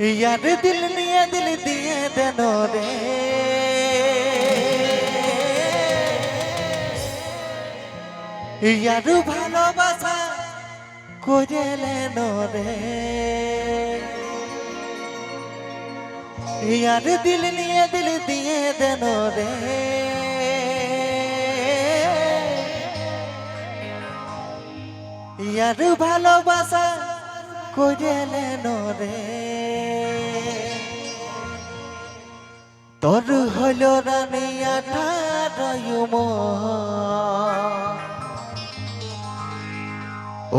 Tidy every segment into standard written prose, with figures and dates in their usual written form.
यार दिल निये दिल दिए देनो रे यार भालोबासा करे लेनो रे यार दिल निये दिल दिए देनो रे यार भालोबासा करे लेनो रे তোর হলো রানী 18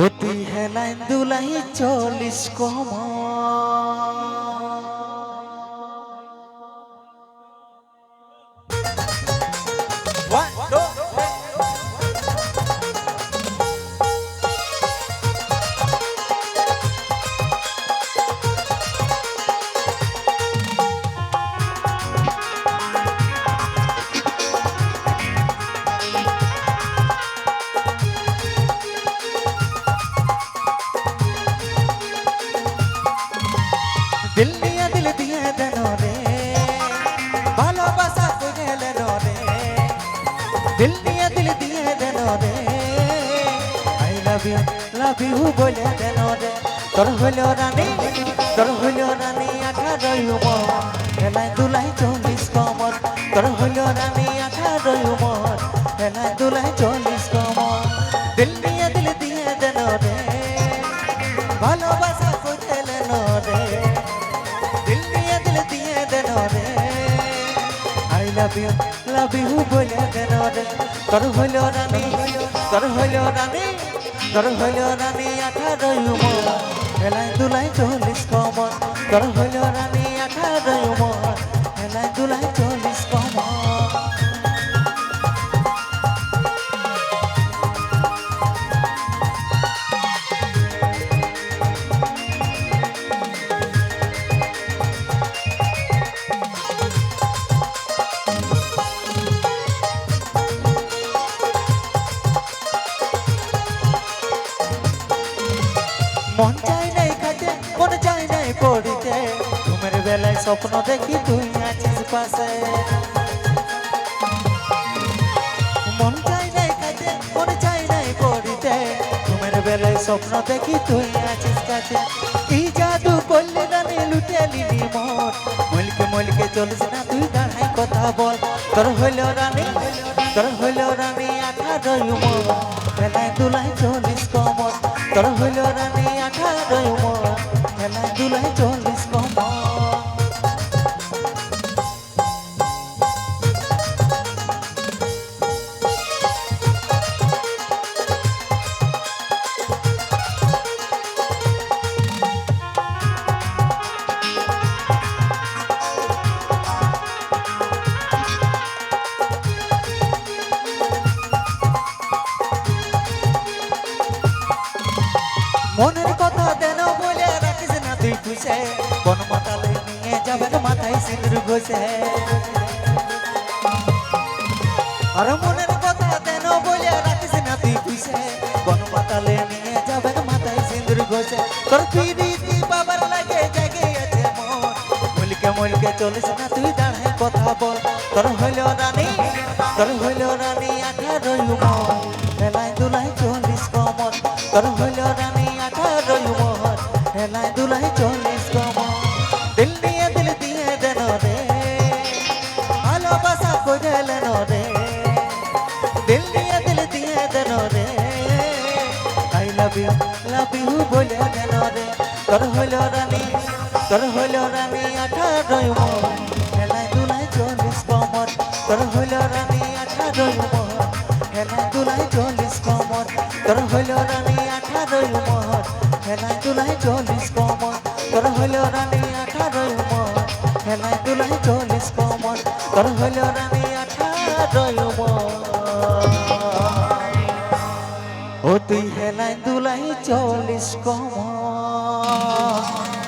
অতি হেলাইন দুলাই 40 কম दिल निया दिल दिए देनो रे भालोबासा करे लेनो रे दिल निया दिल दिए देनो रे आई लव यू बोले देनो रे তোর হলো রানী 18 হেলাই দুলাই 40 কমর তোর হলো রানী 18 হেলাই দুলাই 40 কমর দিল নিয়া দিল দিয়ে দেনো রে ভালোবাসা করে লেনো রে love you बोले देनो रे তোর হলো রানী 18 হেলাই দুলাই 40 কমর তোর হলো রানী 18 হেলাই দুলাই 40 কমর मन चाय नहीं खाते मन चाय नहीं पड़ते तुम्हारे बेलाय स्वप्न देखी तुई आछिस पासे मन चाय नहीं खाते मन चाय नहीं पड़ते तुम्हारे बेलाय स्वप्न देखी तुई आछिस काछे ई जादू करले रानी लुटे लिली मन मलके चलिस ना तुई दाঁড়াই কথা বল তোর হলো রানী 18 বেলায় দুলাই 40 কমর তোর হলো রানী 18 বেলায় দুলাই 40 কমর মনের কথা দেন বলে রাখিস না তুই খুশে কোন মাতালে নিয়ে যাবেন মাথায় সিঁদুর ঘষে আর মনের কথা দেন বলে রাখিস না তুই খুশে কোন মাতালে নিয়ে যাবেন মাথায় সিঁদুর ঘষে তোর পিরিতি বাবার লাগে জাগে আছে মন মলকে চলিস না তুই দাঁড়ায় কথা বল তোর হলো রানী 18 হেলাই দুলাই 40 কমর তোর হলো রানী 18 হেলাই দুলাই 40 কমর দিল নিয়ে দিল দিয়ে দেনো রে ভালোবাসা করে লেনো রে দিল নিয়ে দিল দিয়ে দেনো রে আই লাভ ইউ বলে দেনো রে তোর হলো রানী 18 হেলাই দুলাই 40 কমর তোর হলো রানী 18 হেলাই দুলাই 40 কমর তোর হলো রানী 18 হেলাই দুলাই 40 কমর তোর হলো রানী 18 হেলাই দুলাই 40 কমর তোর হলো রানী 18 ও তুই হেলাই দুলাই 40 কমর